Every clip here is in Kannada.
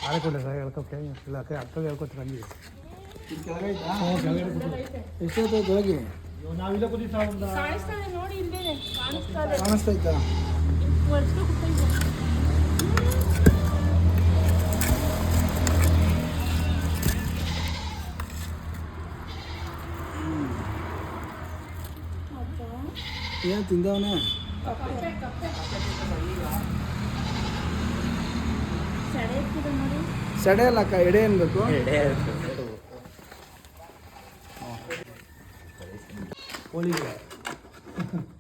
ಆಡ್ಕೊಂಡೆ ಸರ್ ಹೇಳ್ಕೊಕ್ಕೆ ಇಲ್ಲ ಅಕ್ಕ ಹೇಳ್ಕೊತ ಬಂದಿದೆ ಎಷ್ಟೊತ್ತಾಯ್ತು ಹೋಗಿ ನಾವಿಲ್ಲ ಕೂತಿ ಕಾಣಿಸ್ತಾಯ್ತಾ ಏನು ತಿಂದವನೇ ಸಡೆ ಅಲ್ಲ ಅಕ್ಕ ಎಡೆ ಅನ್ಬೇಕು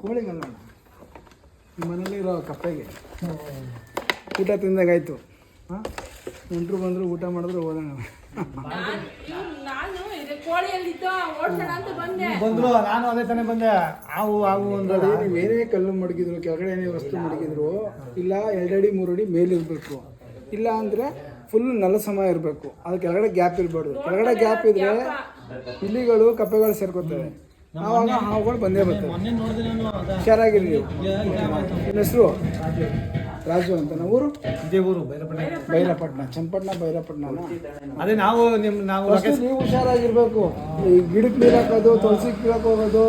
ಕೋಳಿಗಲ್ಲ ನಿಮ್ಮ ಮನೇಲಿರೋ ಕಪ್ಪೆಗೆ ಊಟ ತಿಂದಾಗಾಯ್ತು ಹಾಂ ನೆಂಟರು ಬಂದರು ಊಟ ಮಾಡಿದ್ರು ಹೋದಂಗ ಬಂದ್ರು ನಾನು ಅದೇ ತಾನೇ ಬಂದೆ ಹಾವು ಅಂದ್ರೆ ನೀವು ಏನೇ ಕಲ್ಲು ಮಡಗಿದ್ರು ಕೆಳಗಡೆ ಏನೇ ವಸ್ತು ಮಡಗಿದ್ರು ಇಲ್ಲ 2 ಅಡಿ 3 ಅಡಿ ಮೇಲಿರಬೇಕು ಇಲ್ಲ ಅಂದರೆ ಫುಲ್ ನೆಲ ಸಮ ಇರಬೇಕು ಅದು ಕೆಳಗಡೆ ಗ್ಯಾಪ್ ಇರಬಾರ್ದು ಕೆಳಗಡೆ ಗ್ಯಾಪ್ ಇದ್ರೆ ಇಲಿಗಳು ಕಪ್ಪೆಗಳು ಸೇರ್ಕೊತವೆ ಆವಾಗ ಹಾವುಗಳು ಬಂದೇ ಬರ್ತವೆ ಹುಷಾರಾಗಿರಿ ನೀವು ನಿಮ್ಮ ಹೆಸರು ರಾಜು ಅಂತ ನಾವು ಊರು ಇದೇ ಊರು ಬೈರಪಟ್ಟಣ ಚನ್ನಪಟ್ಟಣ ಬೈರಪಟ್ಟಣನ ಅದೇ ನಾವು ನೀವು ಹುಷಾರಾಗಿರ್ಬೇಕು ಈ ಗಿಡಕ್ಕೆ ನೀರು ಹಾಕೋದು ತುಳಸಿ ಕೀಳಕ್ಕೆ ಹೋಗೋದು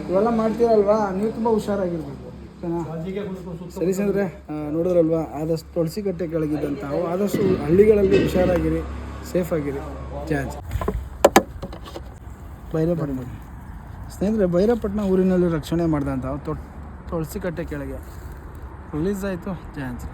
ಇವೆಲ್ಲ ಮಾಡ್ತೀರಲ್ವಾ ನೀವು ತುಂಬ ಹುಷಾರಾಗಿರ್ಬೇಕು ಓಕೆನಾ ಸರಿ ಸಂದ್ರೆ ನೋಡಿದ್ರಲ್ವಾ ಆದಷ್ಟು ತುಳಸಿ ಕಟ್ಟೆ ಕೆಳಗಿದ್ದಂತಾವು ಆದಷ್ಟು ಹಳ್ಳಿಗಳಲ್ಲಿ ಹುಷಾರಾಗಿರಿ ಸೇಫಾಗಿರಿ ಜಾಜ್ ಬೈರಪಟ್ಟಣ ಸ್ನೇಹಿತರೆ ಬೈರಪಟ್ಟಣ ಊರಿನಲ್ಲಿ ರಕ್ಷಣೆ ಮಾಡಿದಂಥ ತುಳಸಿ ಕಟ್ಟೆ ಕೆಳಗೆ ರಿಲೀಸ್ ಆಯಿತು ಜಾನ್ಸ್